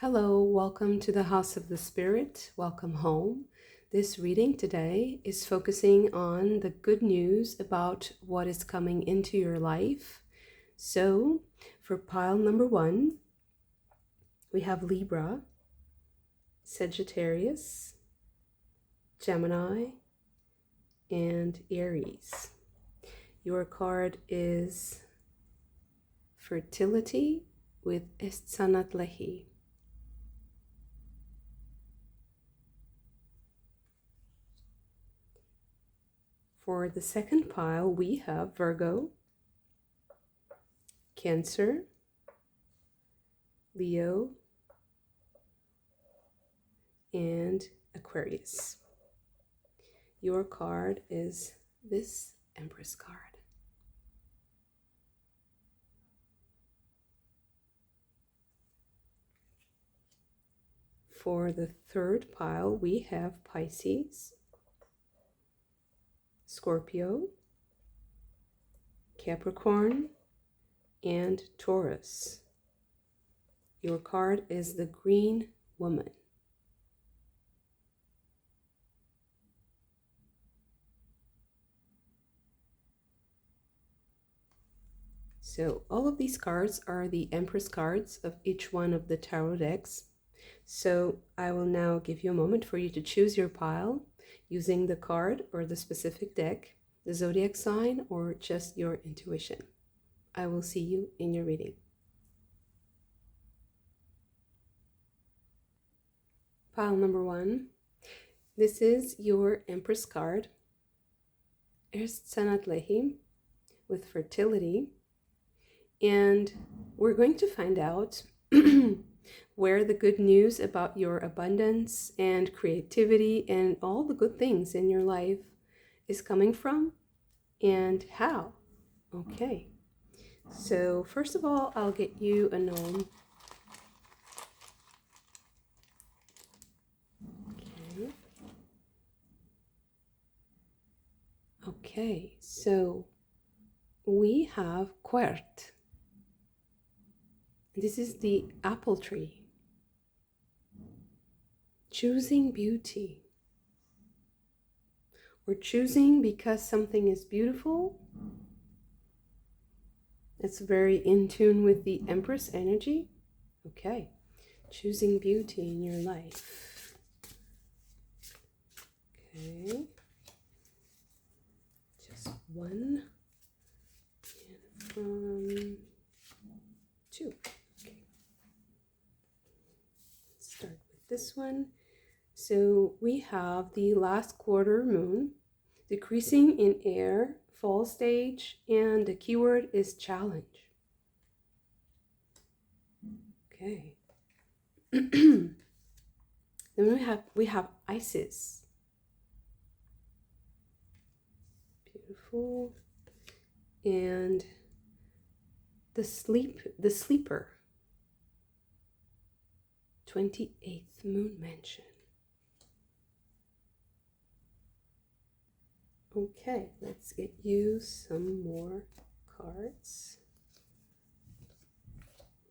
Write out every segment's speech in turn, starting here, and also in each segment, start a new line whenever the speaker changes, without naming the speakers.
Hello, welcome to the House of the Spirit. Welcome home. This reading today is focusing on the good news about what is coming into your life. So, for pile number 1, we have Libra, Sagittarius, Gemini, and Aries. Your card is Fertility with Estsanatlehi. For the second pile, we have Virgo, Cancer, Leo, and Aquarius. Your card is this Empress card. For the third pile, we have Pisces, Scorpio, Capricorn, and Taurus. Your card is the Green Woman. So all of these cards are the Empress cards of each one of the tarot decks. So I will now give you a moment for you to choose your pile using the card or the specific deck, the zodiac sign, or just your intuition. I will see you in your reading. Pile number 1. This is your Empress card, Estsanatlehi, with fertility. And we're going to find out where the good news about your abundance and creativity and all the good things in your life is coming from and how. Okay, so first of all, I'll get you a gnome. Okay, so we have Quert. This is the apple tree. Choosing beauty. Or choosing because something is beautiful. It's very in tune with the Empress energy. Okay, choosing beauty in your life. Okay, just one and from 2. Okay, let's start with this one. So we have the last quarter moon, decreasing in air, fall stage, and the keyword is challenge. Okay. Then we have Isis. Beautiful. And the sleeper. 28th moon mansion. Okay, let's get you some more cards.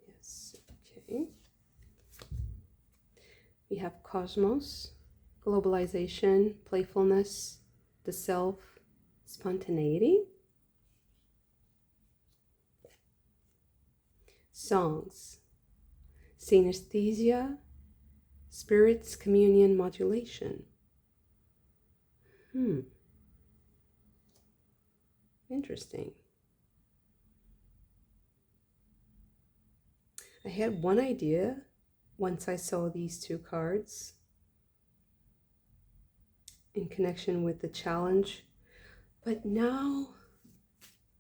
Yes, okay. We have Cosmos, globalization, playfulness, the self, spontaneity. Songs, synesthesia, spirits, communion, modulation. Interesting. I had one idea once I saw these 2 cards in connection with the challenge, but now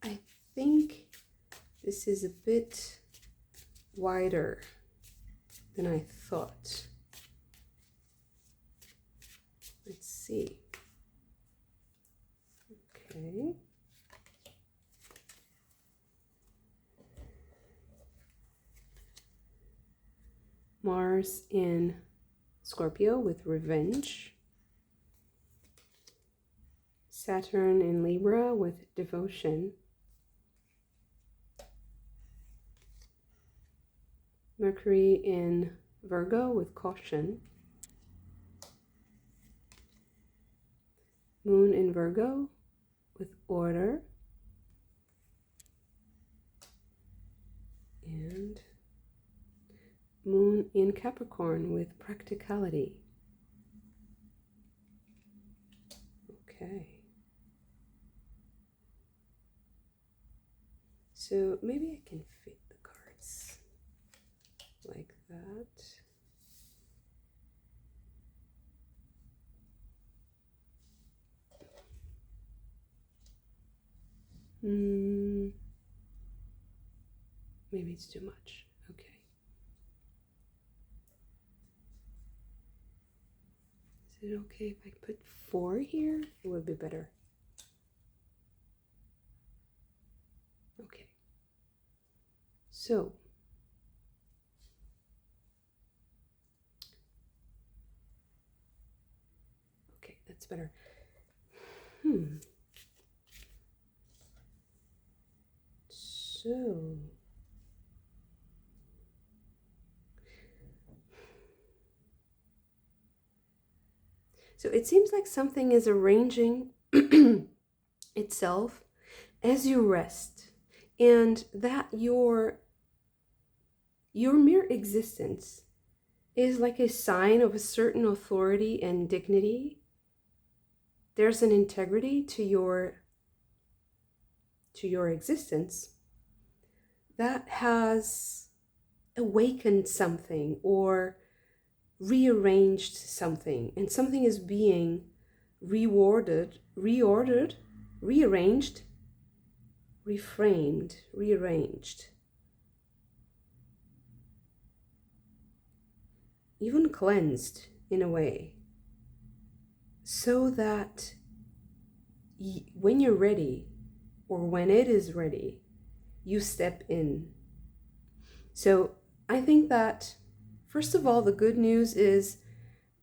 I think this is a bit wider than I thought. Let's see. Okay. Mars in Scorpio with revenge. Saturn in Libra with devotion. Mercury in Virgo with caution. Moon in Virgo with order. And Moon in Capricorn with practicality. Okay. So maybe I can fit the cards like that. Maybe it's too much. Okay. Is it okay if I put 4 here? It would be better. Okay. So, okay, that's better. So it seems like something is arranging itself as you rest, and that your mere existence is like a sign of a certain authority and dignity. There's an integrity to your existence that has awakened something or rearranged something, and something is being reordered, rearranged, reframed, rearranged, even cleansed in a way, so that when you're ready, or when it is ready, you step in. So I think that, first of all, the good news is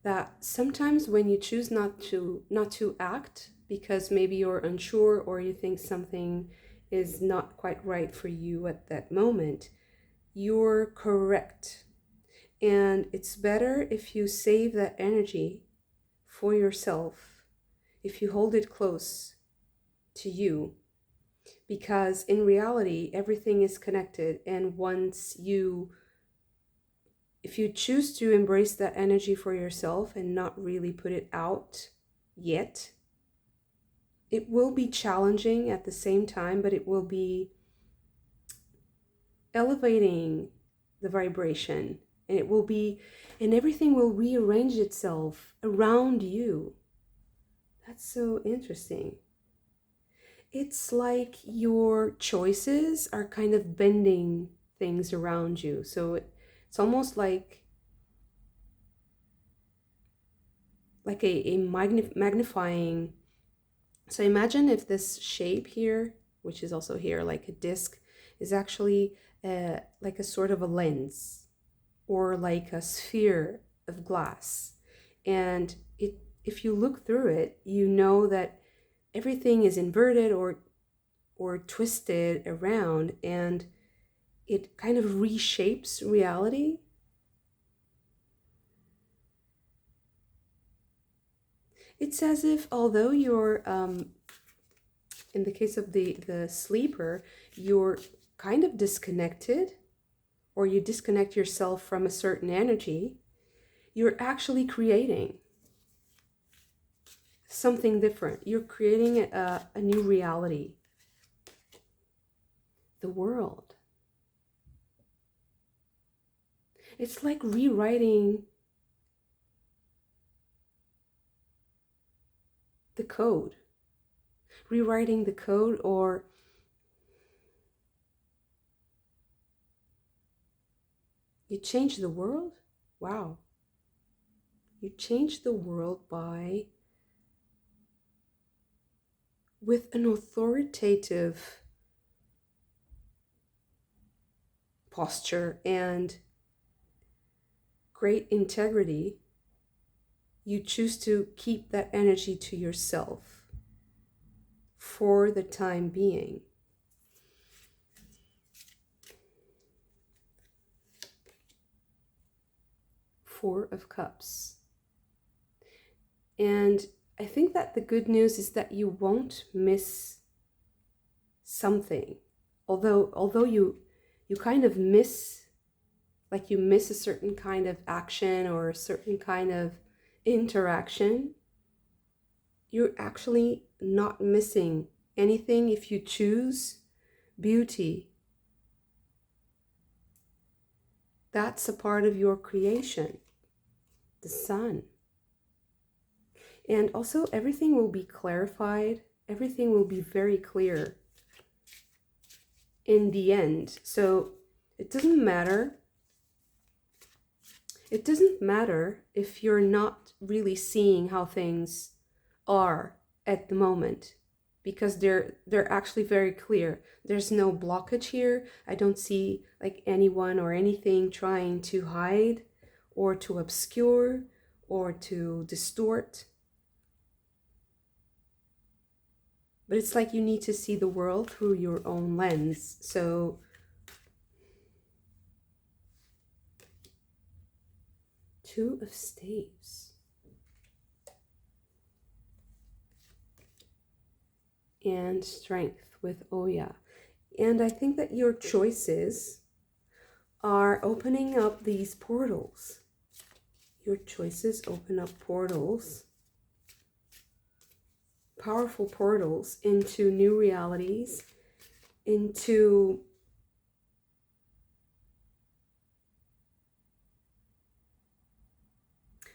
that sometimes when you choose not to act because maybe you're unsure or you think something is not quite right for you at that moment, you're correct. And it's better if you save that energy for yourself, if you hold it close to you, because in reality, everything is connected. And if you choose to embrace that energy for yourself and not really put it out yet, it will be challenging at the same time, but it will be elevating the vibration, and everything will rearrange itself around you. That's so interesting. It's like your choices are kind of bending things around you. So it's almost like a magnifying. So imagine if this shape here, which is also here like a disc, is actually like a sort of a lens, or like a sphere of glass. And if you look through it, you know that everything is inverted or twisted around, and it kind of reshapes reality. It's as if, although you're in the case of the sleeper, you're kind of disconnected, or you disconnect yourself from a certain energy, you're actually creating something different. You're creating a new reality. The world. It's like rewriting the code. Rewriting the code, or you change the world? Wow. You change the world with an authoritative posture and great integrity. You choose to keep that energy to yourself for the time being. Four of Cups. And I think that the good news is that you won't miss something. Although you kind of miss, like you miss a certain kind of action or a certain kind of interaction, you're actually not missing anything if you choose beauty. That's a part of your creation, the sun. And also everything will be clarified. Everything will be very clear in the end. So it doesn't matter. It doesn't matter if you're not really seeing how things are at the moment, because they're actually very clear. There's no blockage here. I don't see like anyone or anything trying to hide or to obscure or to distort. But it's like you need to see the world through your own lens. So Two of Staves. And Strength with Oya. And I think that your choices are opening up these portals. Your choices open up portals, powerful portals into new realities, into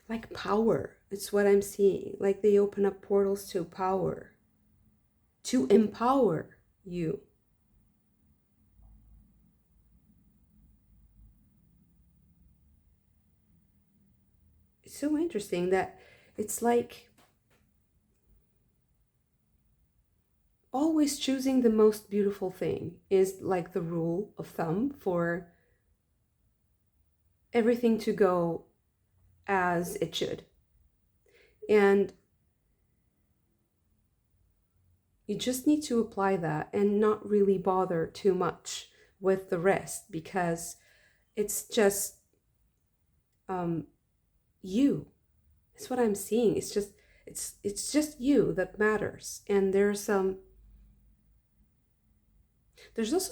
like power. It's what I'm seeing. Like they open up portals to power, to empower you. It's so interesting that it's like always choosing the most beautiful thing is like the rule of thumb for everything to go as it should. And you just need to apply that and not really bother too much with the rest, because it's just you. That's what I'm seeing. It's just you that matters. And there's also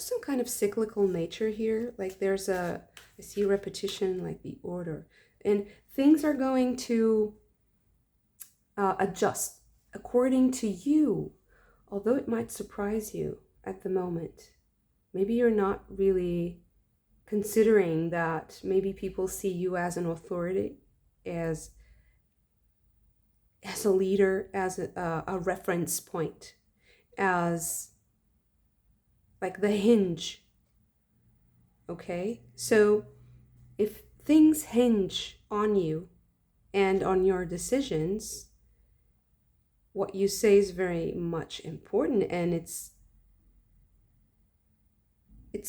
some kind of cyclical nature here. Like I see repetition, like the order, and things are going to adjust according to you, although it might surprise you at the moment. Maybe you're not really considering that. Maybe people see you as an authority, as a leader, as a reference point, as like the hinge. Okay, so if things hinge on you and on your decisions, what you say is very much important, and it's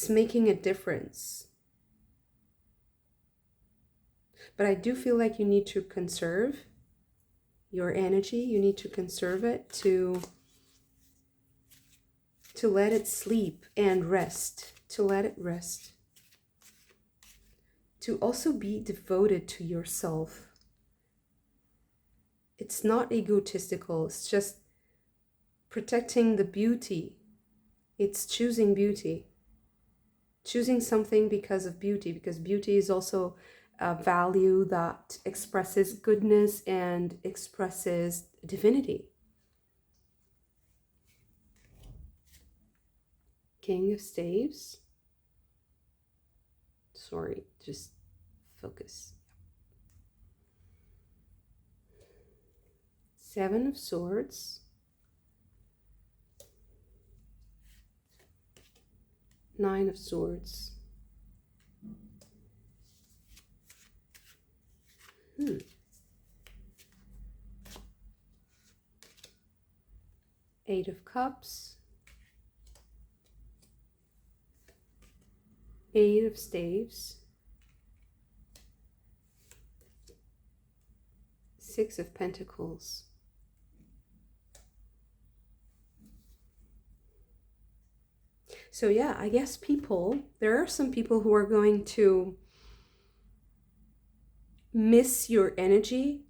making a difference. But I do feel like you need to conserve your energy. You need to conserve it to let it sleep and rest, to let it rest, to also be devoted to yourself. It's not egotistical. It's just protecting the beauty. It's choosing beauty, choosing something because of beauty, because beauty is also a value that expresses goodness and expresses divinity. King of Staves. Sorry, just focus. Seven of Swords. Nine of Swords. Eight of Cups. Eight of Staves. Six of Pentacles. So yeah, I guess there are some people who are going to miss your energy,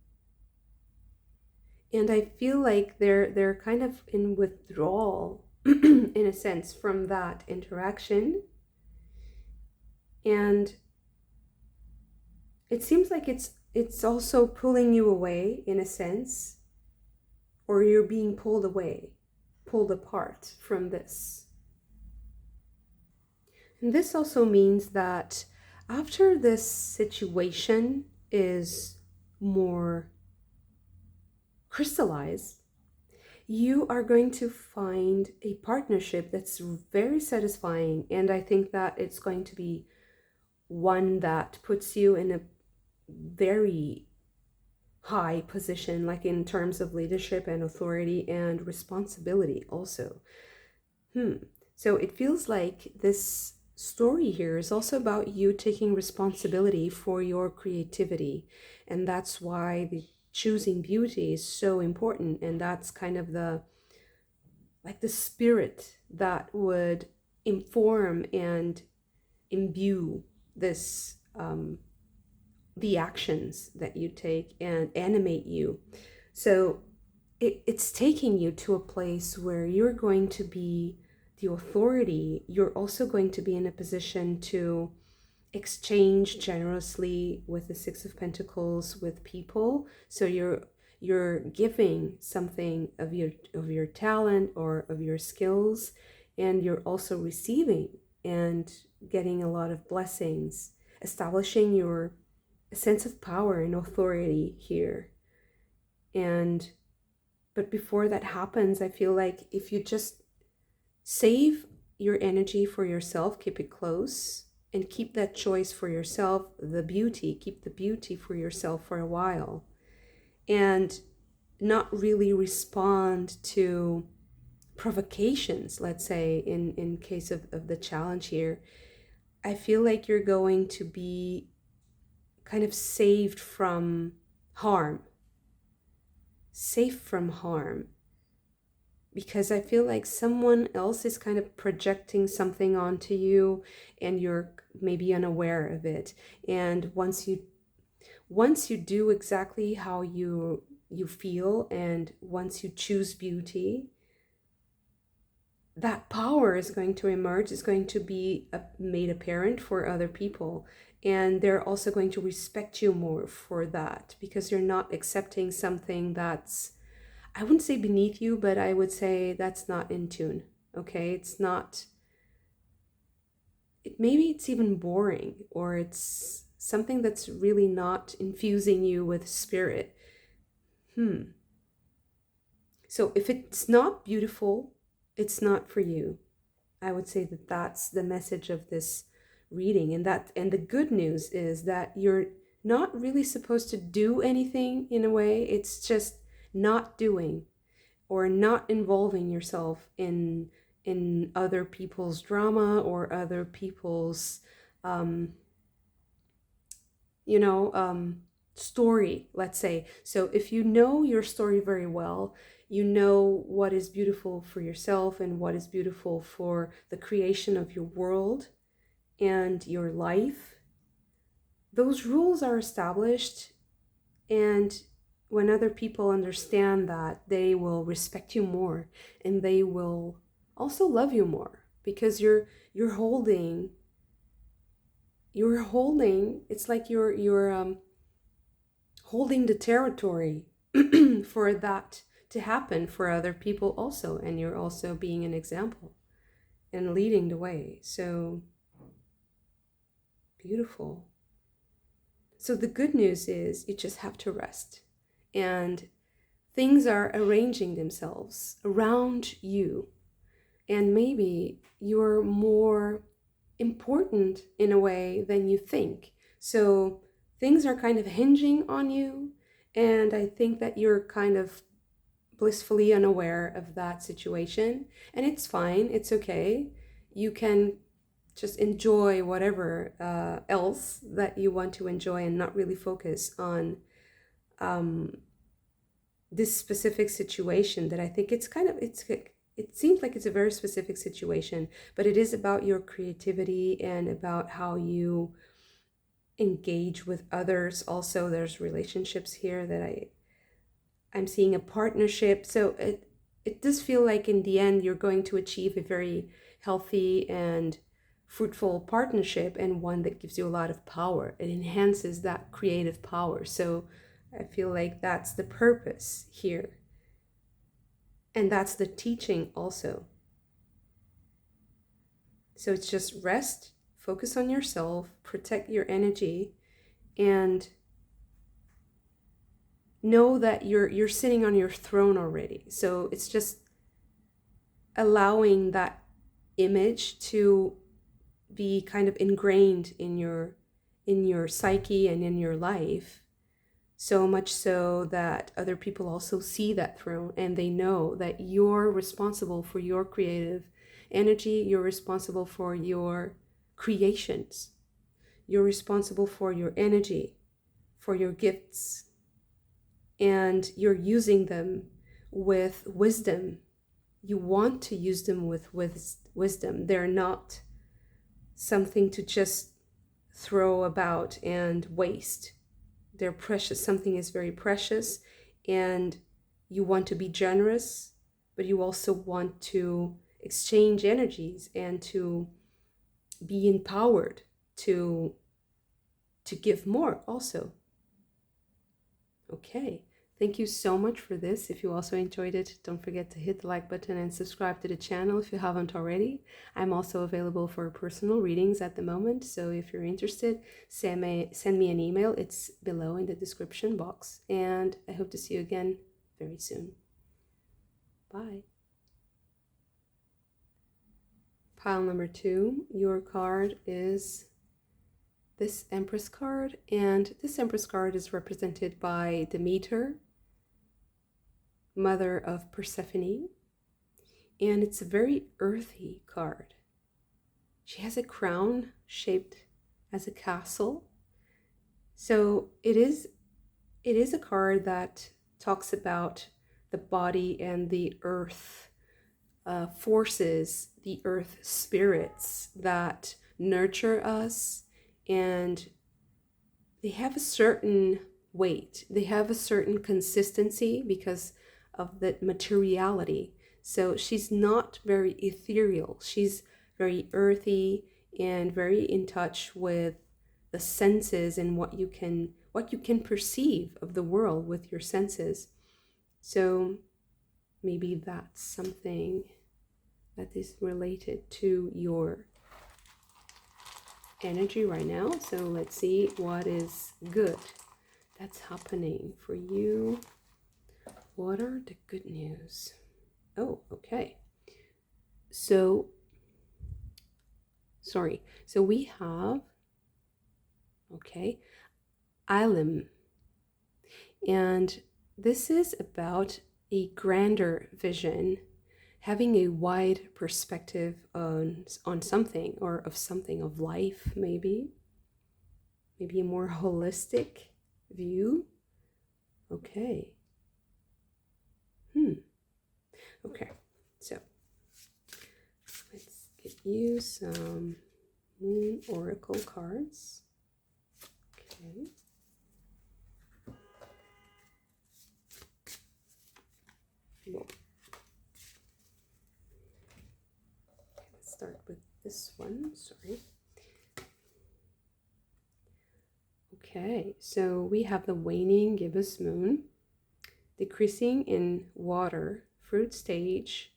and I feel like they're kind of in withdrawal in a sense from that interaction. And it seems like it's also pulling you away in a sense, or you're being pulled away, pulled apart from this. And this also means that after this situation is more crystallized, you are going to find a partnership that's very satisfying. And I think that it's going to be one that puts you in a very high position, like in terms of leadership and authority and responsibility also. So it feels like this story here is also about you taking responsibility for your creativity. And that's why the choosing beauty is so important. And that's kind of the spirit that would inform and imbue this the actions that you take and animate you. So it's taking you to a place where you're going to be the authority. You're also going to be in a position to exchange generously with the Six of Pentacles with people. So you're giving something of your talent or of your skills, and you're also receiving and getting a lot of blessings, establishing your sense of power and authority here. And but before that happens, I feel like if you just save your energy for yourself, keep it close, and keep that choice for yourself, keep the beauty for yourself for a while, and not really respond to provocations, let's say, in case of the challenge here. I feel like you're going to be kind of saved from harm, safe from harm, because I feel like someone else is kind of projecting something onto you and you're maybe unaware of it. And once you do exactly how you feel, and once you choose beauty, that power is going to emerge, is going to be made apparent for other people. And they're also going to respect you more for that, because you're not accepting something that's, I wouldn't say beneath you, but I would say that's not in tune. Okay, it's not, maybe it's even boring, or it's something that's really not infusing you with spirit. So if it's not beautiful, it's not for you. I would say that that's the message of this reading. And the good news is that you're not really supposed to do anything in a way. It's just not doing, or not involving yourself in other people's drama or other people's story, let's say. So if you know your story very well, you know what is beautiful for yourself and what is beautiful for the creation of your world and your life. Those rules are established, and when other people understand that, they will respect you more, and they will also love you more, because you're holding it's like you're holding the territory for that to happen for other people also, and you're also being an example and leading the way. So beautiful. So the good news is you just have to rest, and things are arranging themselves around you, and maybe you're more important in a way than you think. So things are kind of hinging on you, and I think that you're kind of blissfully unaware of that situation, and it's fine, it's okay. You can just enjoy whatever else that you want to enjoy, and not really focus on this specific situation that I think it seems like it's a very specific situation, but it is about your creativity and about how you engage with others. Also, there's relationships here that I'm seeing a partnership. So it does feel like in the end you're going to achieve a very healthy and fruitful partnership, and one that gives you a lot of power. It enhances that creative power. So I feel like that's the purpose here. And that's the teaching also. So it's just rest, focus on yourself, protect your energy, and know that you're sitting on your throne already. So it's just allowing that image to be kind of ingrained in your psyche and in your life, so much so that other people also see that throne and they know that you're responsible for your creative energy, you're responsible for your creations, you're responsible for your energy, for your gifts, and you're using them with wisdom. You want to use them with wisdom. They're not something to just throw about and waste. They're precious. Something is very precious, and you want to be generous, but you also want to exchange energies and to be empowered to give more also. Okay. Thank you so much for this. If you also enjoyed it, don't forget to hit the like button and subscribe to the channel if you haven't already. I'm also available for personal readings at the moment, so if you're interested, send me an email. It's below in the description box, and I hope to see you again very soon. Bye. Pile number 2, your card is this Empress card, and this Empress card is represented by Demeter, mother of Persephone, and it's a very earthy card. She has a crown shaped as a castle. So it is a card that talks about the body and the earth forces, the earth spirits that nurture us, and they have a certain weight, they have a certain consistency because of the materiality. So she's not very ethereal, she's very earthy and very in touch with the senses and what you can perceive of the world with your senses. So maybe that's something that is related to your energy right now. So let's see what is good that's happening for you. What are the good news? Oh, okay. So we have, okay, Ilim. And this is about a grander vision, having a wide perspective on something, or of something, of life, maybe a more holistic view. Okay. Okay, so let's get you some Moon Oracle cards. Okay. Whoa. Let's start with this one. Sorry. Okay, so we have the waning gibbous moon, decreasing in water, fruit stage,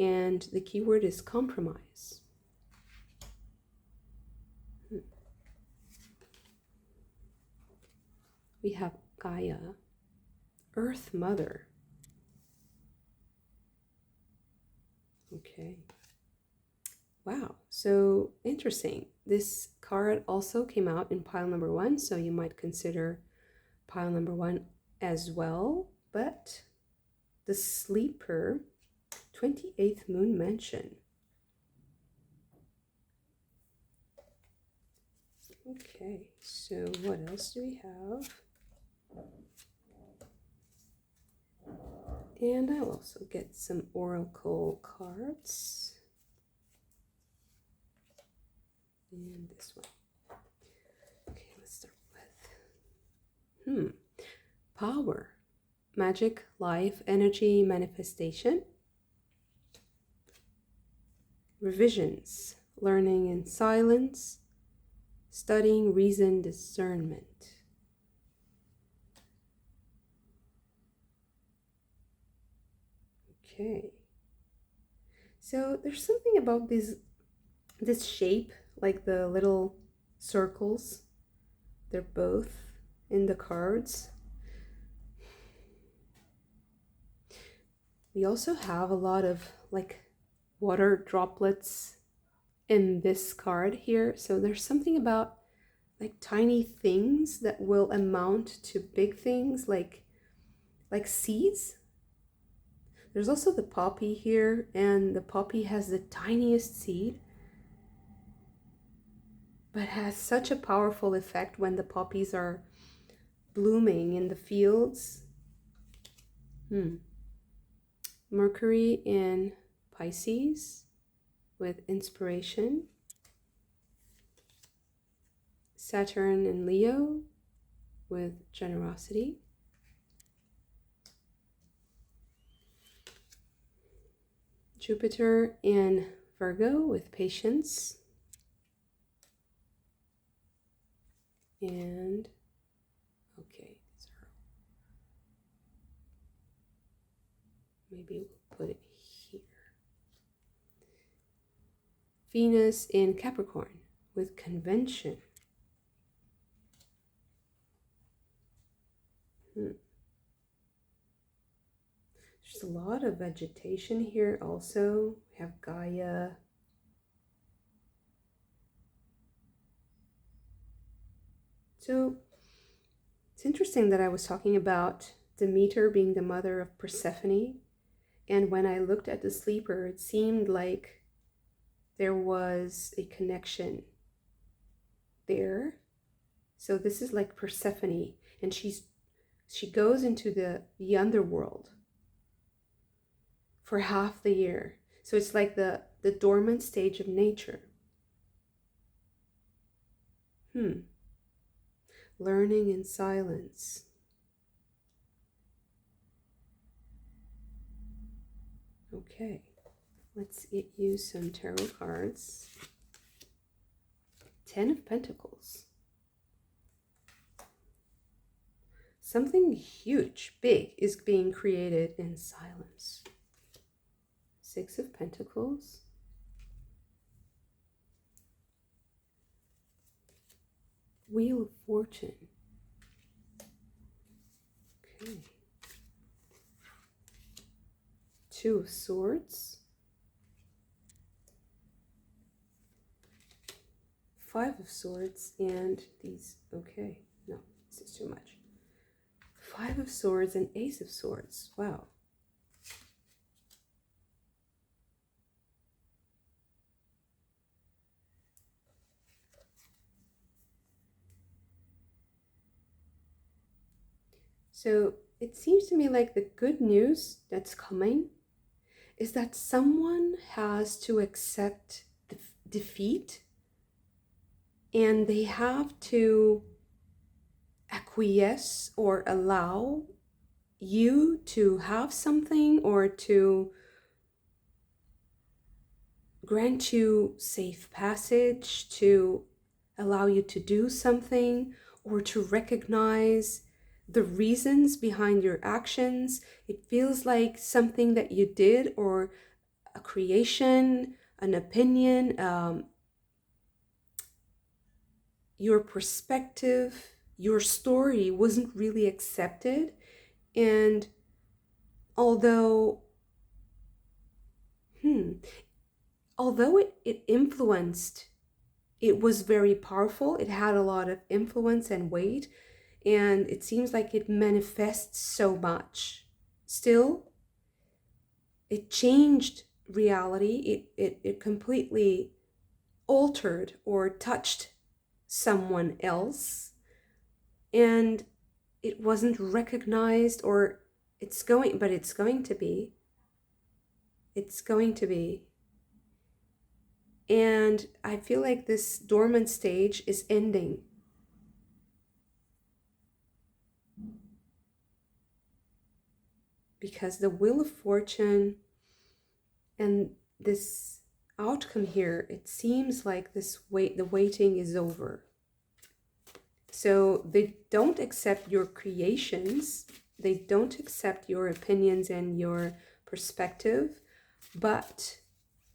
and the keyword is compromise. We have Gaia, Earth Mother. Okay. Wow, so interesting. This card also came out in pile number 1, so you might consider pile number 1 as well. But the sleeper, 28th moon mansion. Okay, so what else do we have? And I'll also get some oracle cards. And this one. Okay, let's Hmm. Power, magic, life, energy, manifestation. Revisions, learning in silence, studying, reason, discernment. Okay. So there's something about this shape, like the little circles. They're both in the cards. We also have a lot of like water droplets in this card here. So there's something about like tiny things that will amount to big things, like seeds. There's also the poppy here, and the poppy has the tiniest seed, but has such a powerful effect when the poppies are blooming in the fields. Mercury in Pisces with inspiration. Saturn in Leo with generosity. Jupiter in Virgo with patience. And okay, maybe we'll put it here. Venus in Capricorn with convention. There's a lot of vegetation here also. We have Gaia. So it's interesting that I was talking about Demeter being the mother of Persephone. And when I looked at the sleeper, it seemed like there was a connection there. So this is like Persephone, and she goes into the underworld for half the year. So it's like the dormant stage of nature. Learning in silence. Okay, let's use some tarot cards. 10 of Pentacles. Something huge, big is being created in silence. 6 of Pentacles. Wheel of Fortune. Okay. 2 of Swords. 5 of Swords and these, okay, no, this is too much. 5 of Swords and Ace of Swords, wow. So it seems to me like the good news that's coming is that someone has to accept defeat, and they have to acquiesce or allow you to have something, or to grant you safe passage, to allow you to do something, or to recognize the reasons behind your actions. It feels like something that you did, or a creation, an opinion, your perspective, your story wasn't really accepted. And although it influenced, it was very powerful, it had a lot of influence and weight, and it seems like it manifests so much. Still, it changed reality. It completely altered or touched someone else, and it wasn't recognized, or it's going to be. It's going to be. And I feel like this dormant stage is ending. because the Wheel of Fortune and this outcome here, it seems like the waiting is over. So they don't accept your creations, they don't accept your opinions and your perspective, but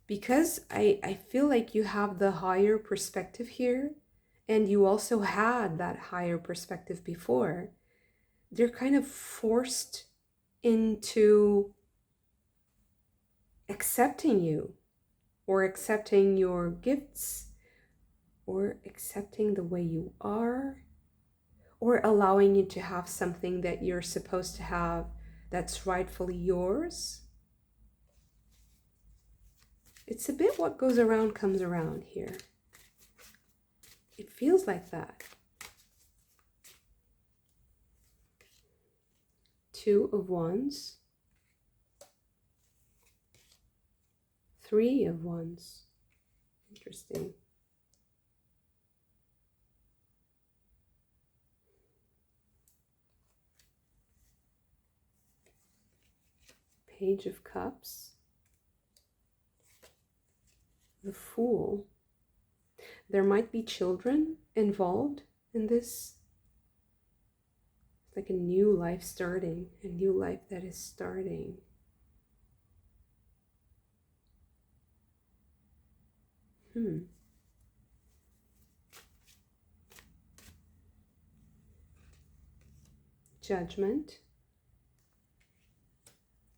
because I feel like you have the higher perspective here, and you also had that higher perspective before, they're kind of forced into accepting you, or accepting your gifts, or accepting the way you are, or allowing you to have something that you're supposed to have that's rightfully yours. It's a bit what goes around comes around here. It feels like that. Two of Wands. Three of Wands. Interesting. Page of Cups. The Fool. There might be children involved in this. It's like a new life starting, a new life that is starting. Judgment.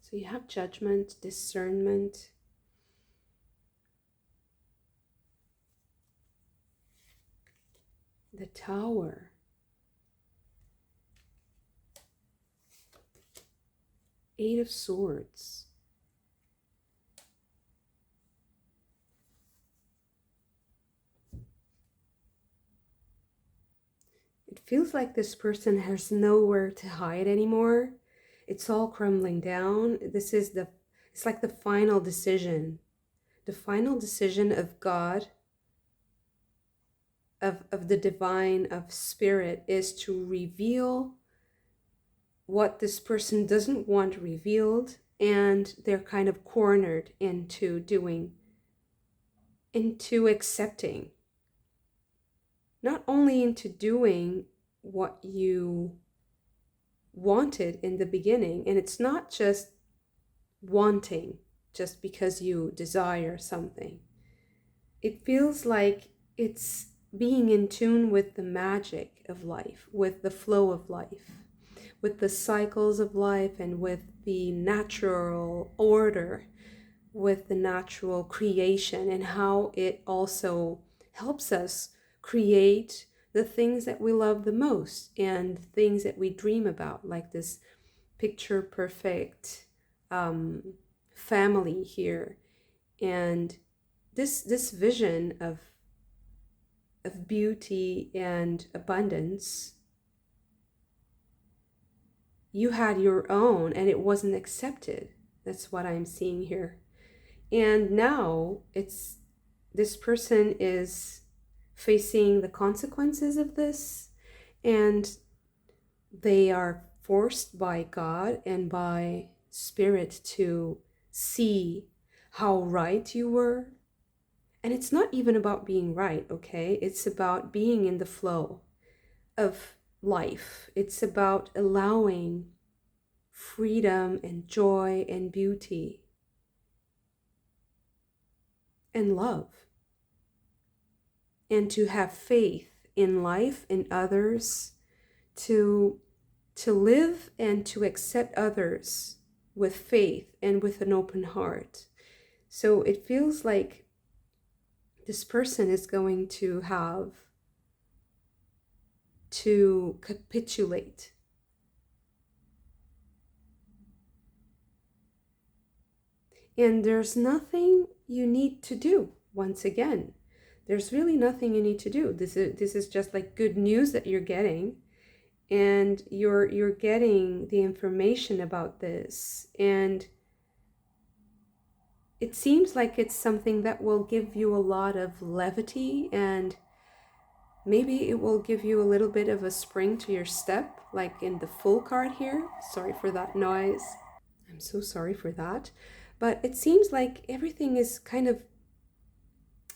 So you have judgment, discernment. The Tower. Eight of Swords. It feels like this person has nowhere to hide anymore. It's all crumbling down. It's like the final decision. The final decision of God, of the divine, of spirit, is to reveal what this person doesn't want revealed, and they're kind of cornered into accepting. Not only into doing what you wanted in the beginning, and it's not just wanting just because you desire something. It feels like it's being in tune with the magic of life, with the flow of life, with the cycles of life, and with the natural order, with the natural creation, and how it also helps us create the things that we love the most and things that we dream about, like this picture perfect family here, and this vision of beauty and abundance. You had your own and it wasn't accepted. That's what I'm seeing here. And now this person is facing the consequences of this, and they are forced by God and by spirit to see how right you were. And it's not even about being right, okay? It's about being in the flow of life. It's about allowing freedom and joy and beauty and love, and to have faith in life and others, to live and to accept others with faith and with an open heart. So it feels like this person is going to have to capitulate. And there's nothing you need to do. Once again, there's really nothing you need to do. This is just like good news that you're getting, and you're getting the information about this, and it seems like it's something that will give you a lot of levity, and maybe it will give you a little bit of a spring to your step, like in the Fool card here. Sorry for that noise. I'm so sorry for that. But it seems like everything is kind of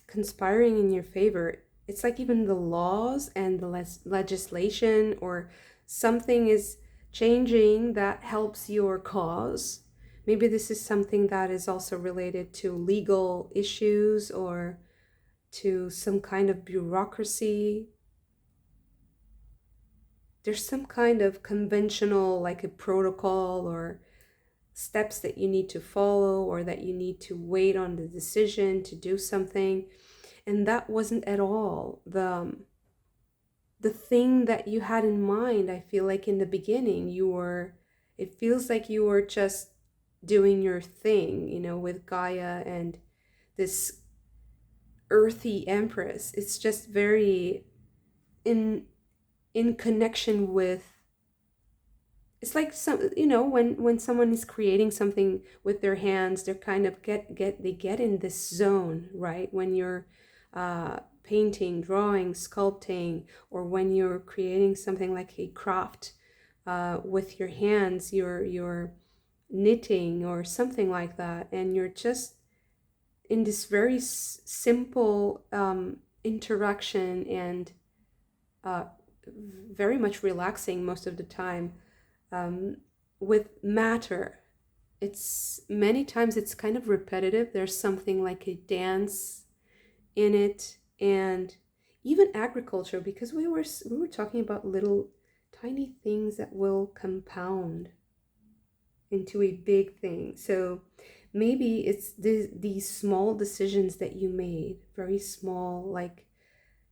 conspiring in your favor. It's like even the laws and the legislation or something is changing that helps your cause. Maybe this is something that is also related to legal issues or to some kind of bureaucracy. There's some kind of conventional, like a protocol or steps that you need to follow or that you need to wait on the decision to do something. And that wasn't at all the thing that you had in mind. I feel like in the beginning it feels like you were just doing your thing, with Gaia and this earthy empress. It's just very in connection with, it's like some, when someone is creating something with their hands, they're kind of they get in this zone, right? When you're painting, drawing, sculpting, or when you're creating something like a craft with your hands, you're knitting or something like that, and you're just in this very simple interaction and uh, very much relaxing most of the time um, with matter. It's many times it's kind of repetitive. There's something like a dance in it, and even agriculture, because we were talking about little tiny things that will compound into a big thing. So maybe it's these small decisions that you made, very small, like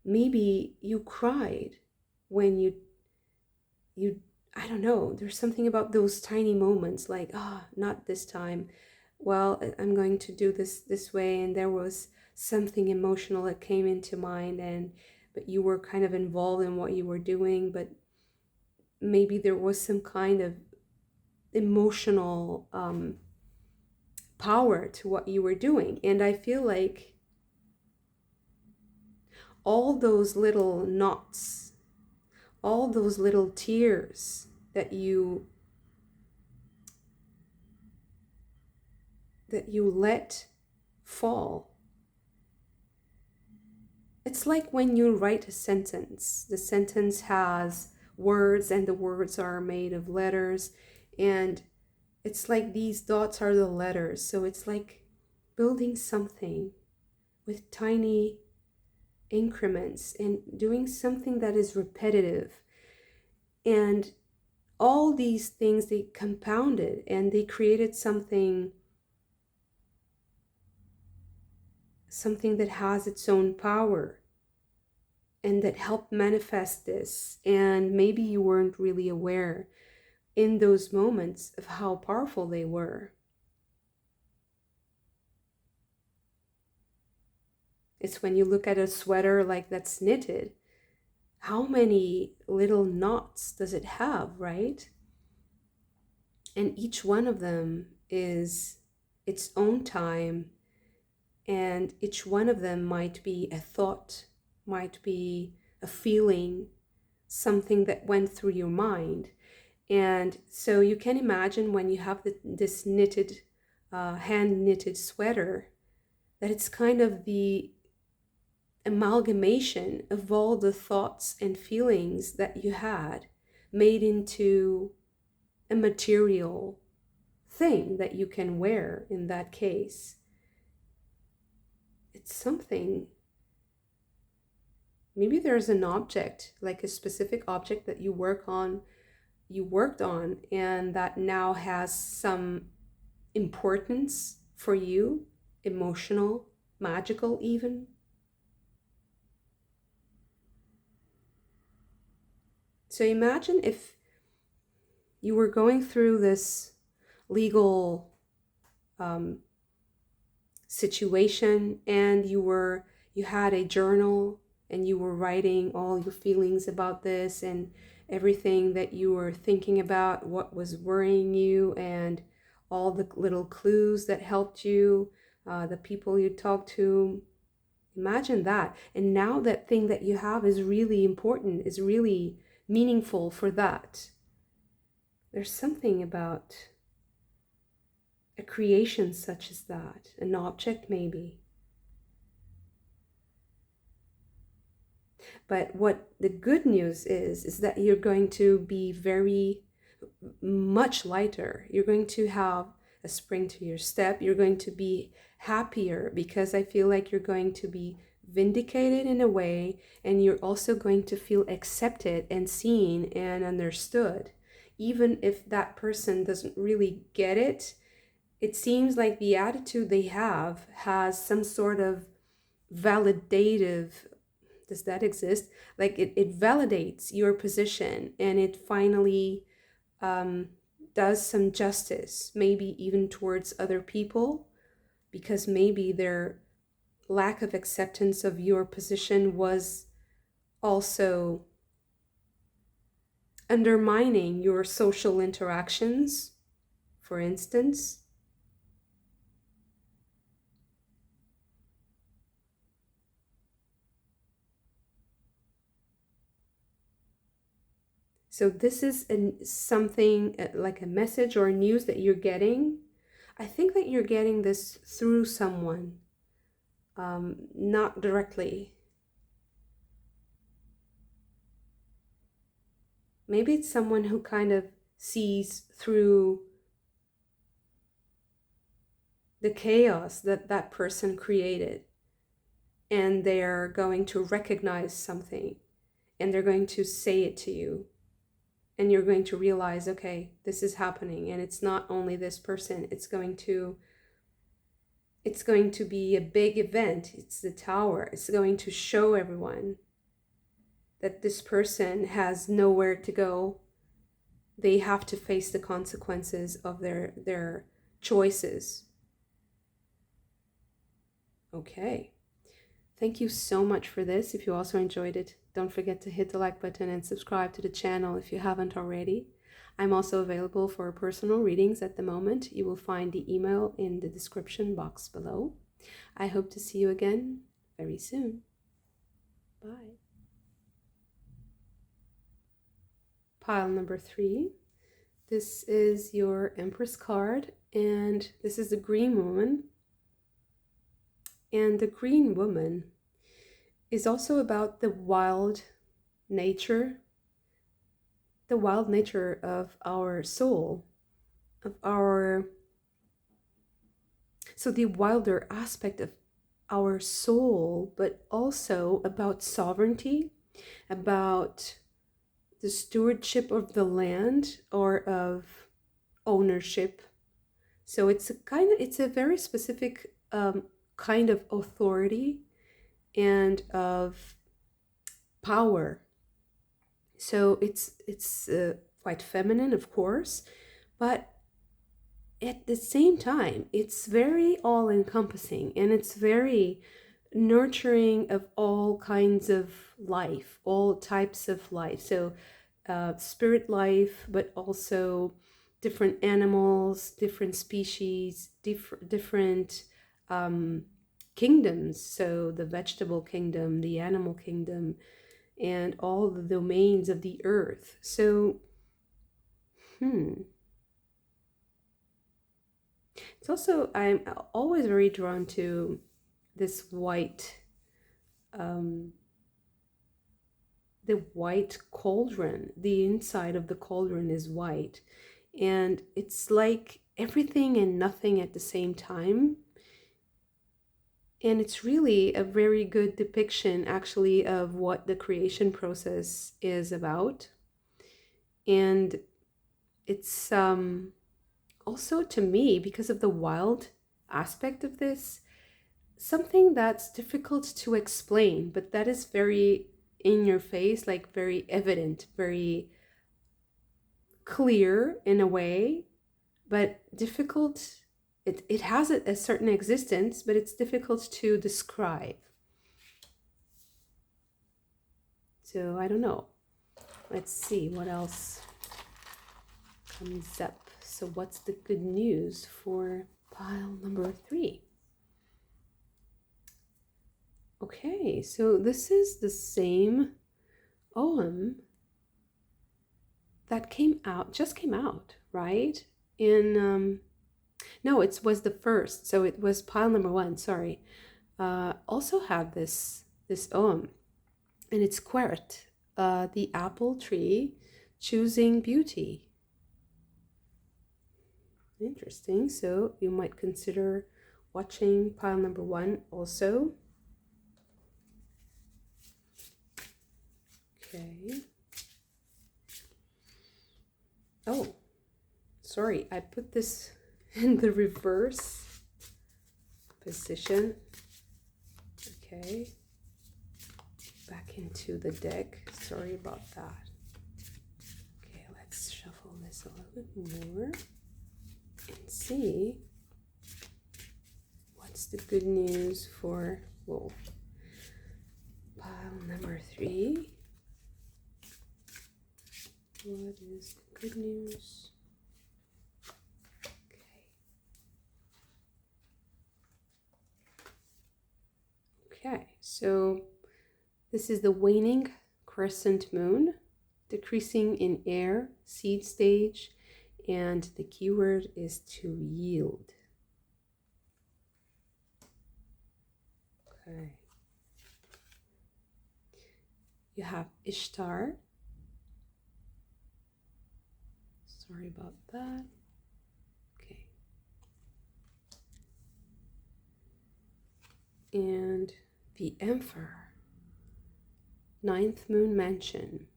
maybe you cried when you I don't know, there's something about those tiny moments, like, not this time. Well, I'm going to do this way, and there was something emotional that came into mind, but you were kind of involved in what you were doing, but maybe there was some kind of emotional power to what you were doing. And I feel like all those little knots, all those little tears that you let fall. It's like when you write a sentence. The sentence has words, and the words are made of letters, and it's like these dots are the letters. So it's like building something with tiny increments and doing something that is repetitive. And all these things, they compounded and they created something that has its own power and that helped manifest this. And maybe you weren't really aware in those moments of how powerful they were. It's when you look at a sweater like that's knitted, how many little knots does it have, right? And each one of them is its own time, and each one of them might be a thought, might be a feeling, something that went through your mind. And so you can imagine when you have this knitted, hand knitted sweater, that it's kind of the amalgamation of all the thoughts and feelings that you had made into a material thing that you can wear in that case. It's something, maybe there's an object, like a specific object that you worked on, and that now has some importance for you, emotional, magical even. So imagine if you were going through this legal situation, and you had a journal, and you were writing all your feelings about this and everything that you were thinking about, what was worrying you, and all the little clues that helped you, the people you talked to. Imagine that. And now that thing that you have is really important, is really meaningful for that. There's something about a creation such as that, an object maybe. But what the good news is that you're going to be very much lighter. You're going to have a spring to your step. You're going to be happier because I feel like you're going to be vindicated in a way, and you're also going to feel accepted and seen and understood. Even if that person doesn't really get it, it seems like the attitude they have has some sort of validative, does that exist? Like it validates your position, and it finally does some justice, maybe even towards other people, because maybe their lack of acceptance of your position was also undermining your social interactions, for instance. So this is something like a message or news that you're getting. I think that you're getting this through someone, not directly. Maybe it's someone who kind of sees through the chaos that that person created, and they're going to recognize something, and they're going to say it to you, and you're going to realize, okay, this is happening, and it's not only this person. It's going to be a big event. It's the tower. It's going to show everyone that this person has nowhere to go. They have to face the consequences of their choices. Okay. Thank you so much for this. If you also enjoyed it, don't forget to hit the like button and subscribe to the channel if you haven't already. I'm also available for personal readings at the moment. You will find the email in the description box below. I hope to see you again very soon. Bye. Pile number 3. This is your Empress card, and this is the Green Woman. And the Green Woman is also about the wild nature of our soul, of our, so the wilder aspect of our soul, but also about sovereignty, about the stewardship of the land or of ownership. So it's a very specific kind of authority and of power. So it's quite feminine, of course, but at the same time, it's very all-encompassing, and it's very nurturing of all kinds of life, all types of life. So spirit life, but also different animals, different species, different kingdoms. So the vegetable kingdom, the animal kingdom, and all the domains of the earth. So, it's also, I'm always very drawn to this white, the white cauldron. The inside of the cauldron is white, and it's like everything and nothing at the same time. And it's really a very good depiction, actually, of what the creation process is about. And it's also, to me, because of the wild aspect of this, something that's difficult to explain, but that is very in your face, like very evident, very clear in a way, but difficult. It has a certain existence, but it's difficult to describe. So I don't know. Let's see what else comes up. So what's the good news for pile number 3? Okay, so this is the same poem that just came out, right? In No, it was the first. So it was pile number one, sorry. Also have this ohm, and it's quert, the apple tree choosing beauty. Interesting. So you might consider watching pile number one also. Okay. Oh, sorry, I put this in the reverse position. Okay. Back into the deck. Sorry about that. Okay, let's shuffle this a little bit more and see what's the good news for, whoa, pile number three. What is the good news? Okay, so this is the waning crescent moon, decreasing in air, seed stage, and the keyword is to yield. Okay. You have Ishtar. Sorry about that. Okay. And the Emperor, ninth moon mansion.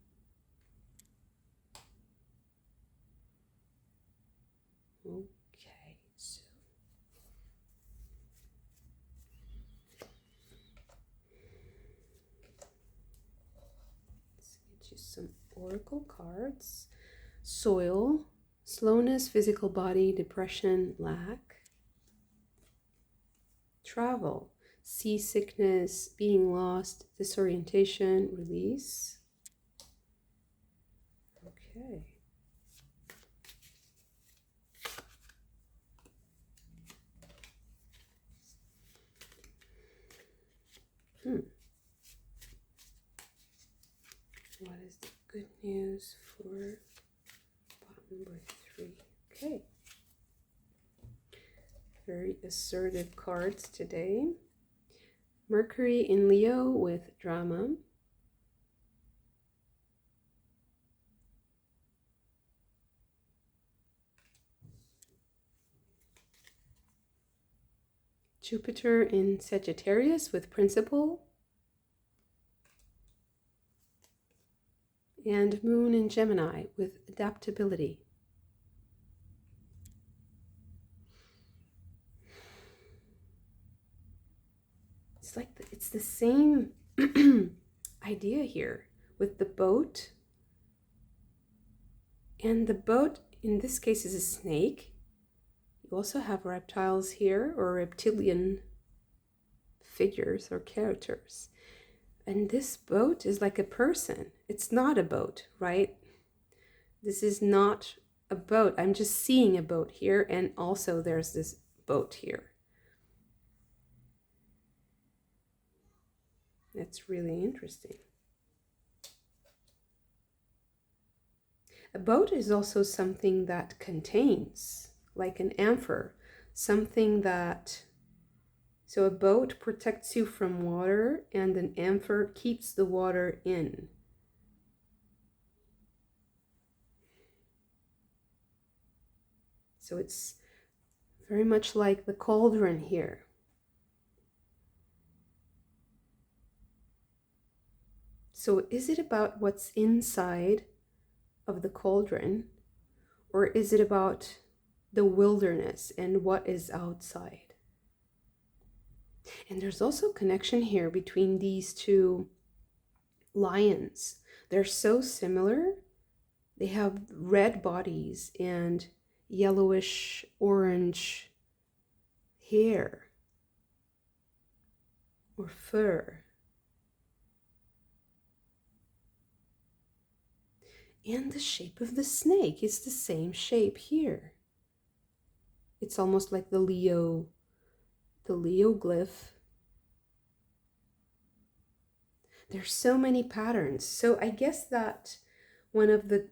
Okay, so let's get you some oracle cards. Soil, slowness, physical body, depression, lack. Travel, seasickness, being lost, disorientation, release. Okay. What is the good news for pot number three? Okay. Very assertive cards today. Mercury in Leo with drama. Jupiter in Sagittarius with principle. And Moon in Gemini with adaptability. It's like it's the same idea here with the boat. And the boat in this case is a snake. You also have reptiles here, or reptilian figures or characters. And this boat is like a person. It's not a boat, right? This is not a boat. I'm just seeing a boat here, and also there's this boat here. That's really interesting. A boat is also something that contains, like an amphor, something that, so a boat protects you from water, and an amphor keeps the water in. So it's very much like the cauldron here. So is it about what's inside of the cauldron, or is it about the wilderness and what is outside? And there's also connection here between these two lions. They're so similar. They have red bodies and yellowish orange hair or fur. And the shape of the snake is the same shape here. It's almost like the Leo glyph. There's so many patterns. So I guess that one of the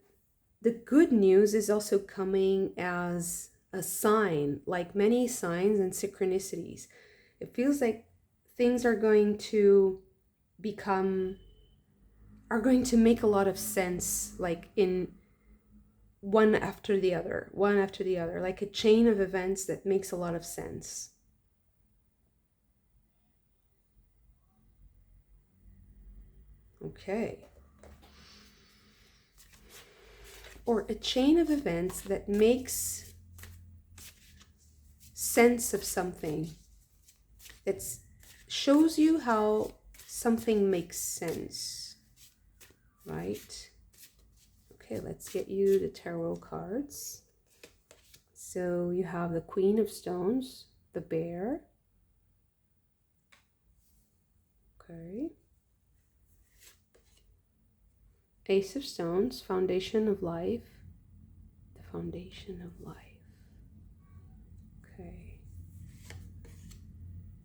good news is also coming as a sign, like many signs and synchronicities. It feels like things are going to become, are going to make a lot of sense, like in one after the other, one after the other, like a chain of events that makes a lot of sense. Okay. Or a chain of events that makes sense of something. It shows you how something makes sense, right? Okay, let's get you the tarot cards. So you have the Queen of Stones, the Bear. Okay. Ace of Stones, Foundation of Life. The Foundation of Life. Okay.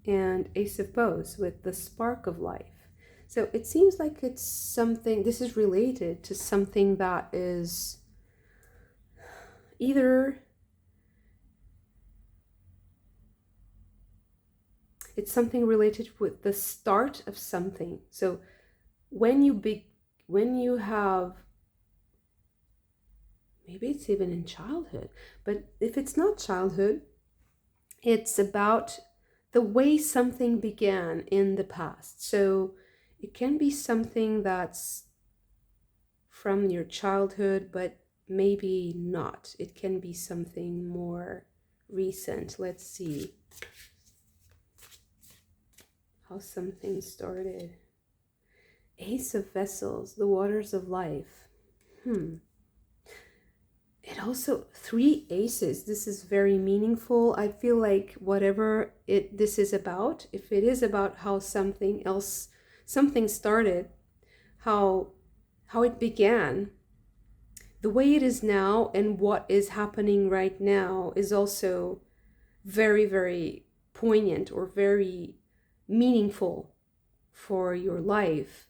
And Ace of Bows with the Spark of Life. So it seems like it's something, this is related to something that is either, it's something related with the start of something. So when you have, maybe it's even in childhood, but if it's not childhood, it's about the way something began in the past. So it can be something that's from your childhood, but maybe not. It can be something more recent. Let's see how something started. Ace of Vessels, the waters of life. It also, 3 aces. This is very meaningful. I feel like whatever this is about, if it is about how something started, how it began, the way it is now and what is happening right now is also very, very poignant or very meaningful for your life.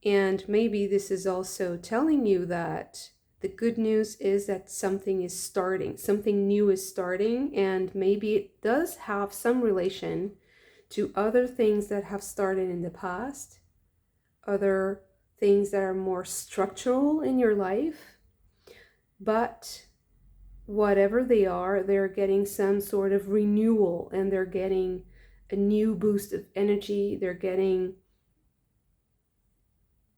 And maybe this is also telling you that the good news is that something is starting, something new is starting, and maybe it does have some relation to other things that have started in the past, other things that are more structural in your life. But whatever they are, they're getting some sort of renewal, and they're getting a new boost of energy. They're getting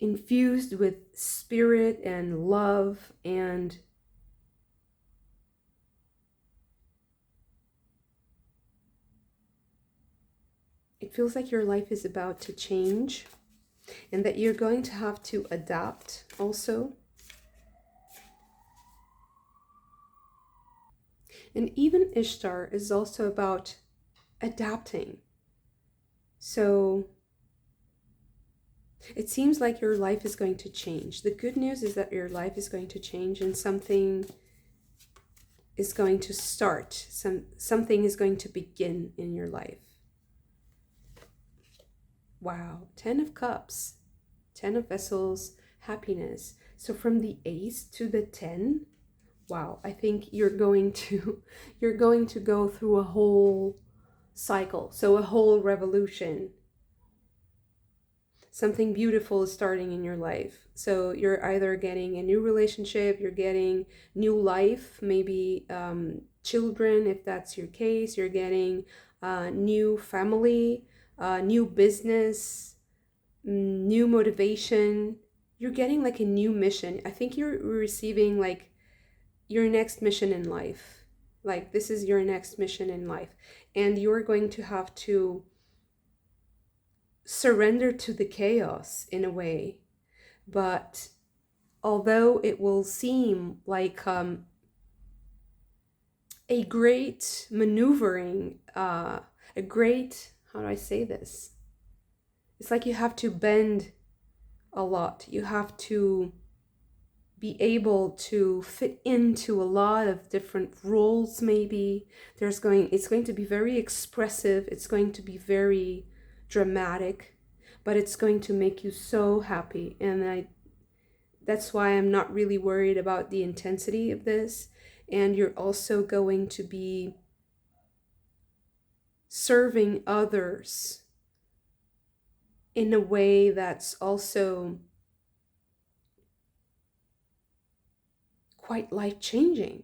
infused with spirit and love, and it feels like your life is about to change and that you're going to have to adapt also. And even Ishtar is also about adapting. So it seems like your life is going to change. The good news is that your life is going to change and something is going to start. Something is going to begin in your life. Wow, 10 of Cups, 10 of Vessels, happiness. So from the Ace to the 10, wow, I think you're going to go through a whole cycle, so a whole revolution. Something beautiful is starting in your life. So you're either getting a new relationship, you're getting new life, maybe children, if that's your case, you're getting new family, new business, new motivation. You're getting like a new mission. I think you're receiving like your next mission in life. Like this is your next mission in life. And you're going to have to surrender to the chaos in a way. But although it will seem like a great maneuvering, a great, how do I say this? It's like you have to bend a lot. You have to be able to fit into a lot of different roles. Maybe it's going to be very expressive. It's going to be very dramatic, but it's going to make you so happy. And that's why I'm not really worried about the intensity of this. and you're also going to be serving others in a way that's also quite life-changing.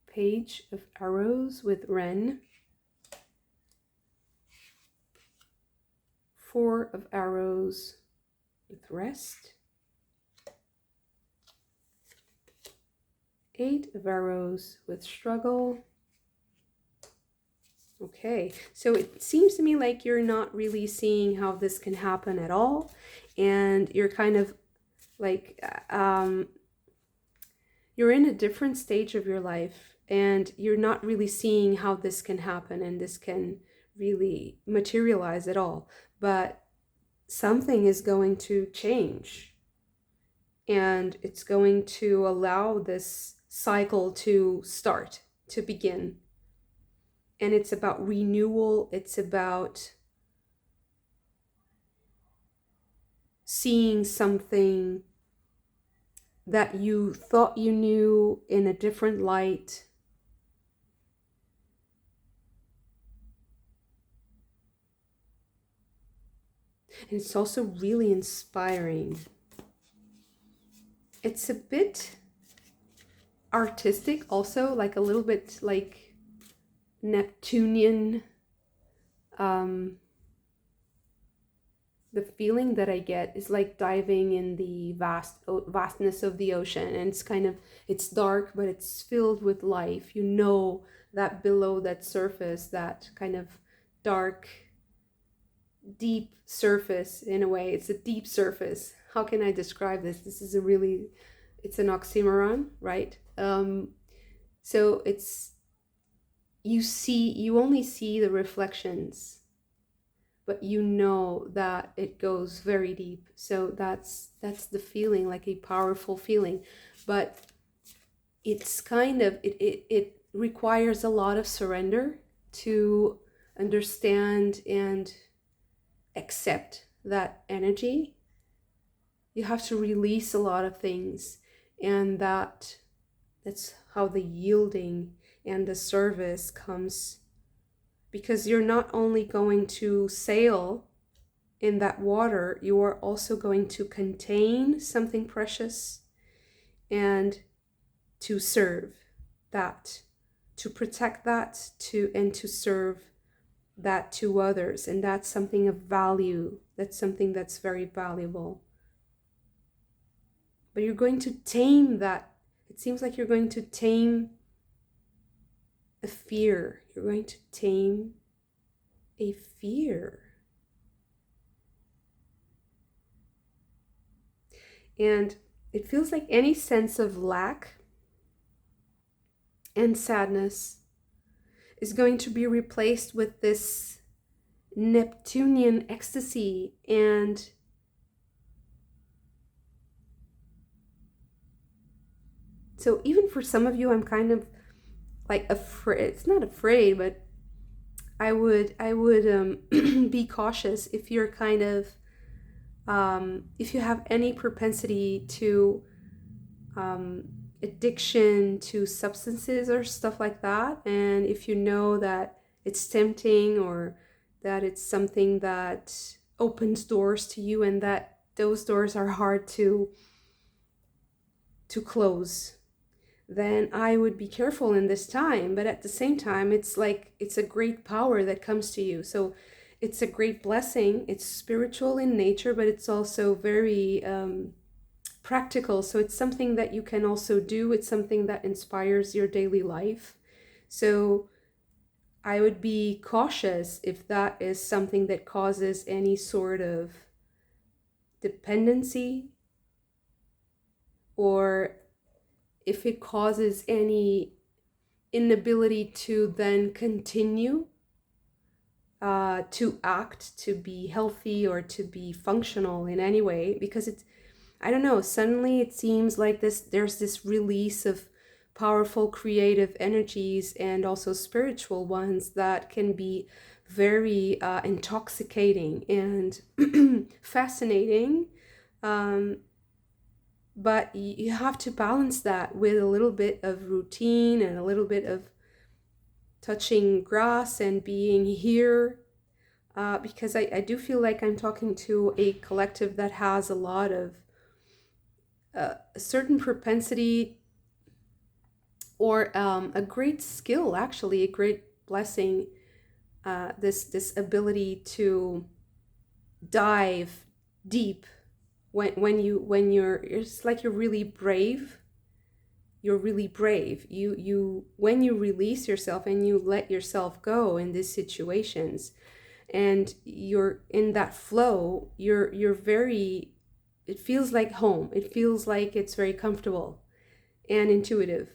Page of Arrows with Ren. Four of Arrows with Rest. Eight of Arrows with Struggle. Okay, so it seems to me like you're not really seeing how this can happen at all, and you're kind of like you're in a different stage of your life, and you're not really seeing how this can happen and this can really materialize at all. But something is going to change, and it's going to allow this cycle to start, to begin. And it's about renewal. It's about seeing something that you thought you knew in a different light. And it's also really inspiring. It's a bit artistic also, like a little bit like Neptunian. The feeling that I get is like diving in the vastness of the ocean, and it's dark, but it's filled with life. You know that below that surface, that kind of dark, deep surface, in a way, it's a deep surface. How can I describe this? This is it's an oxymoron, right? So you only see the reflections, but you know that it goes very deep. So that's the feeling, like a powerful feeling. But it's it requires a lot of surrender to understand and accept that energy. You have to release a lot of things, and that's how the yielding and the service comes. Because you're not only going to sail in that water, you are also going to contain something precious and to serve that, to protect that, and to serve that to others. And that's something of value. That's something that's very valuable. But you're going to tame that. It seems like you're going to tame a fear. You're going to tame a fear. And it feels like any sense of lack and sadness is going to be replaced with this Neptunian ecstasy. And so even for some of you, I'm kind of like afraid. It's not afraid, but I would be cautious if you're kind of if you have any propensity to addiction to substances or stuff like that, and if you know that it's tempting or that it's something that opens doors to you, and that those doors are hard to close, then I would be careful in this time. But at the same time, it's like it's a great power that comes to you. So it's a great blessing. It's spiritual in nature, but it's also very practical. So it's something that you can also do. It's something that inspires your daily life. So I would be cautious if that is something that causes any sort of dependency, or if it causes any inability to then continue to act, to be healthy, or to be functional in any way. Because it's, I don't know, suddenly it seems like there's this release of powerful creative energies, and also spiritual ones, that can be very intoxicating. And fascinating. But you have to balance that with a little bit of routine and a little bit of touching grass and being here. Because I do feel like I'm talking to a collective that has a lot of a certain propensity or a great skill, actually, a great blessing, this ability to dive deep when you're, it's like you're really brave. You're really brave. You when you release yourself and you let yourself go in these situations, and you're in that flow, you're very, it feels like home. It feels like it's very comfortable and intuitive.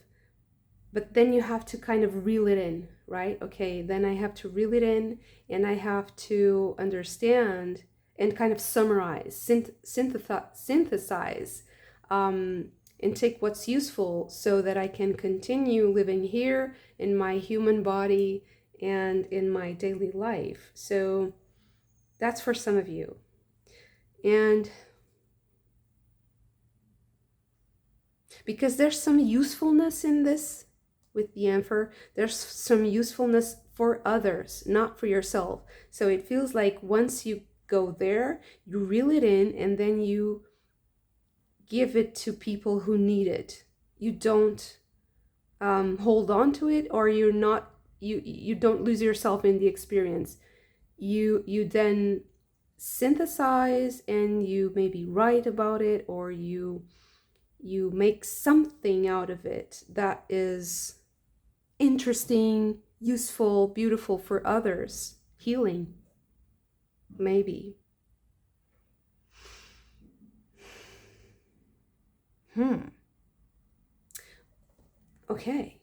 But then you have to kind of reel it in, right? Okay, then I have to reel it in, and I have to understand and kind of summarize, synthesize, and take what's useful so that I can continue living here in my human body and in my daily life. So that's for some of you. And because there's some usefulness in this with the Emperor, there's some usefulness for others, not for yourself. So it feels like once you go there, you reel it in, and then you give it to people who need it. You don't hold on to it, or you're not, you don't lose yourself in the experience. You then synthesize, and you maybe write about it, or you make something out of it that is interesting, useful, beautiful for others, healing, maybe. Okay,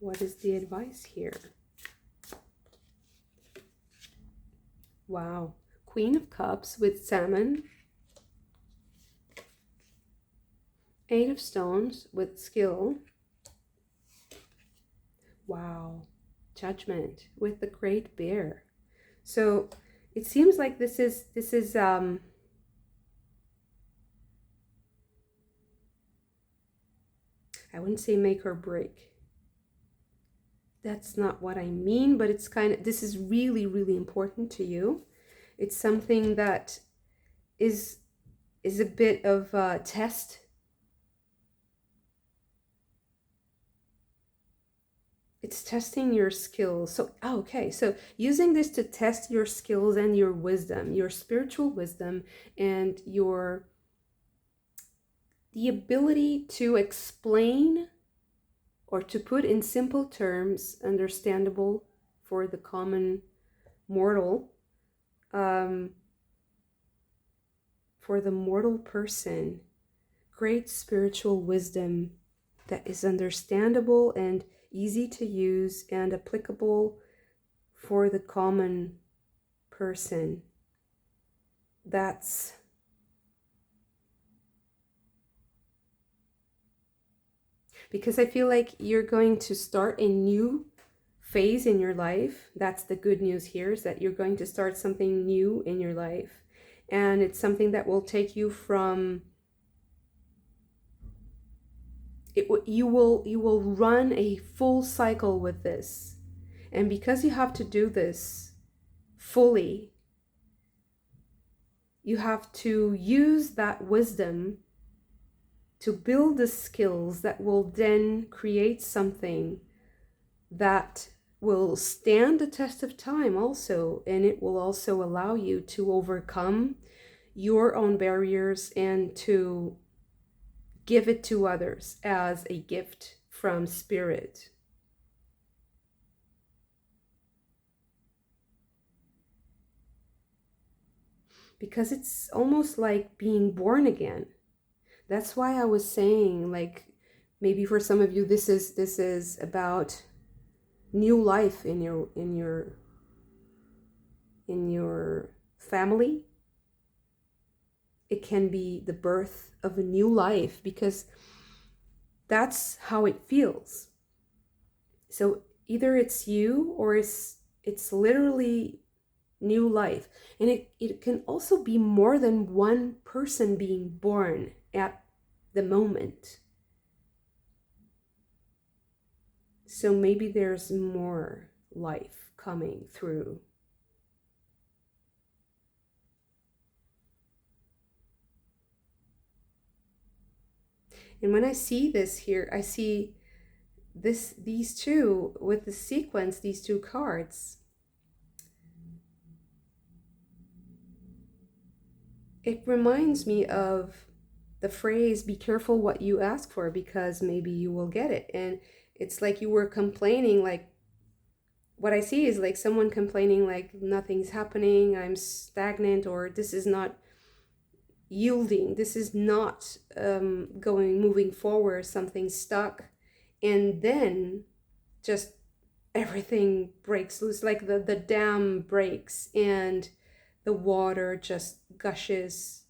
what is the advice here? Wow, Queen of Cups with salmon, Eight of Stones with skill. Wow, Judgment with the Great Bear. So it seems like this is I wouldn't say make or break. That's not what I mean, but it's kind of, this is really, really important to you. It's something that is a bit of a test. It's testing your skills. So, okay, so using this to test your skills and your wisdom, your spiritual wisdom, and the ability to explain, or to put in simple terms, understandable for the common mortal, for the mortal person, great spiritual wisdom that is understandable and easy to use and applicable for the common person. That's because I feel like you're going to start a new phase in your life. That's the good news here, is that you're going to start something new in your life. And it's something that will take you from, you will run a full cycle with this. And because you have to do this fully, you have to use that wisdom to build the skills that will then create something that will stand the test of time also, and it will also allow you to overcome your own barriers and to give it to others as a gift from spirit. Because it's almost like being born again. That's why I was saying, like, maybe for some of you this is about new life in your family. It can be the birth of a new life, because that's how it feels. So either it's you, or it's literally new life. And it can also be more than one person being born at the moment. So maybe there's more life coming through. And when I see this here, I see these two with the sequence, these two cards. It reminds me of the phrase, be careful what you ask for, because maybe you will get it. And it's like you were complaining, like what I see is like someone complaining like nothing's happening, I'm stagnant, or this is not yielding, this is not moving forward, something's stuck. And then just everything breaks loose, like the dam breaks and the water just gushes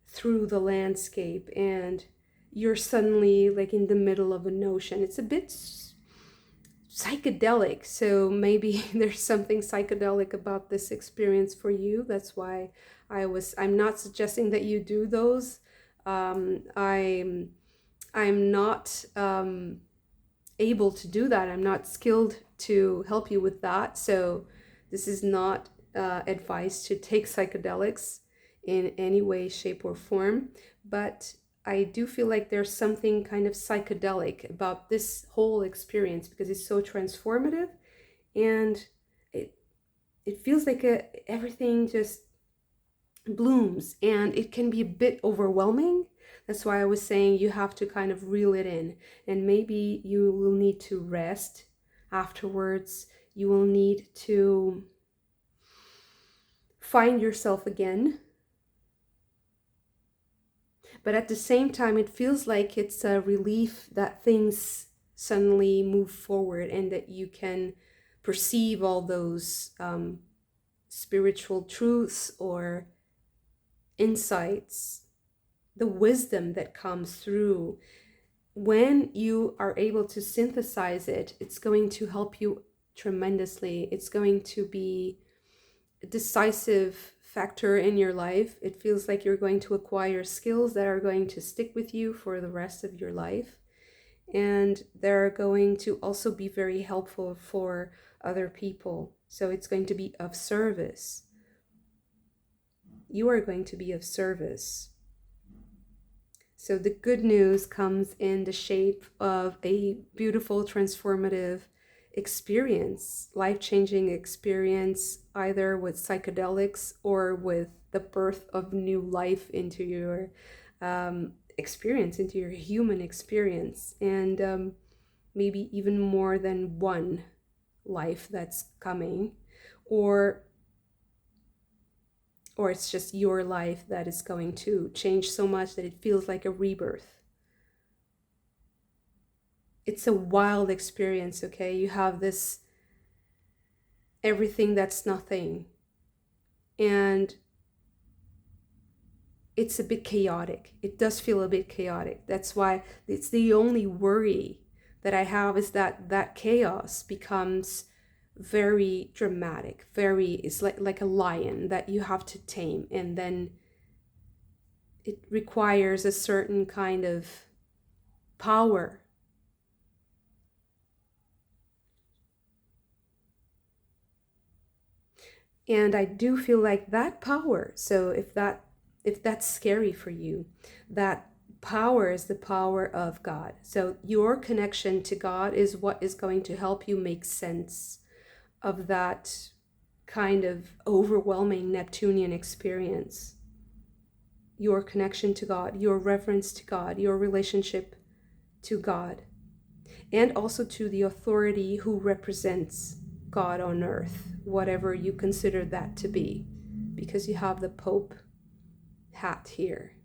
through the landscape, and you're suddenly like in the middle of an ocean. It's a bit psychedelic, so maybe there's something psychedelic about this experience for you. That's why I'm not suggesting that you do those. I'm not able to do that. I'm not skilled to help you with that, so this is not advice to take psychedelics in any way, shape, or form. But I do feel like there's something kind of psychedelic about this whole experience because it's so transformative, and it feels like everything just blooms, and it can be a bit overwhelming. That's why I was saying you have to kind of reel it in, and maybe you will need to rest afterwards. You will need to find yourself again. But at the same time, it feels like it's a relief that things suddenly move forward and that you can perceive all those spiritual truths or insights, the wisdom that comes through. When you are able to synthesize it, it's going to help you tremendously. It's going to be a decisive factor in your life. It feels like you're going to acquire skills that are going to stick with you for the rest of your life. And they're going to also be very helpful for other people. So it's going to be of service. You are going to be of service. So the good news comes in the shape of a beautiful, transformative experience, life-changing experience, either with psychedelics or with the birth of new life into your experience, into your human experience, and maybe even more than one life that's coming, or it's just your life that is going to change so much that it feels like a rebirth. It's a wild experience, okay? You have this everything that's nothing, and it's a bit chaotic. It does feel a bit chaotic. That's why it's the only worry that I have, is that chaos becomes very dramatic, it's like a lion that you have to tame, and then it requires a certain kind of power. And I do feel like that power, so if that's scary for you, that power is the power of God. So your connection to God is what is going to help you make sense of that kind of overwhelming Neptunian experience. Your connection to God, your reverence to God, your relationship to God, and also to the authority who represents God on earth, whatever you consider that to be, because you have the Pope hat here.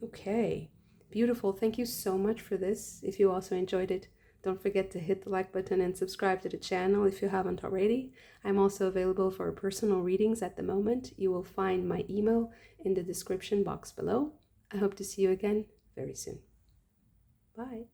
Okay, beautiful. Thank you so much for this. If you also enjoyed it, don't forget to hit the like button and subscribe to the channel if you haven't already. I'm also available for personal readings at the moment. You will find my email in the description box below. I hope to see you again very soon. Bye.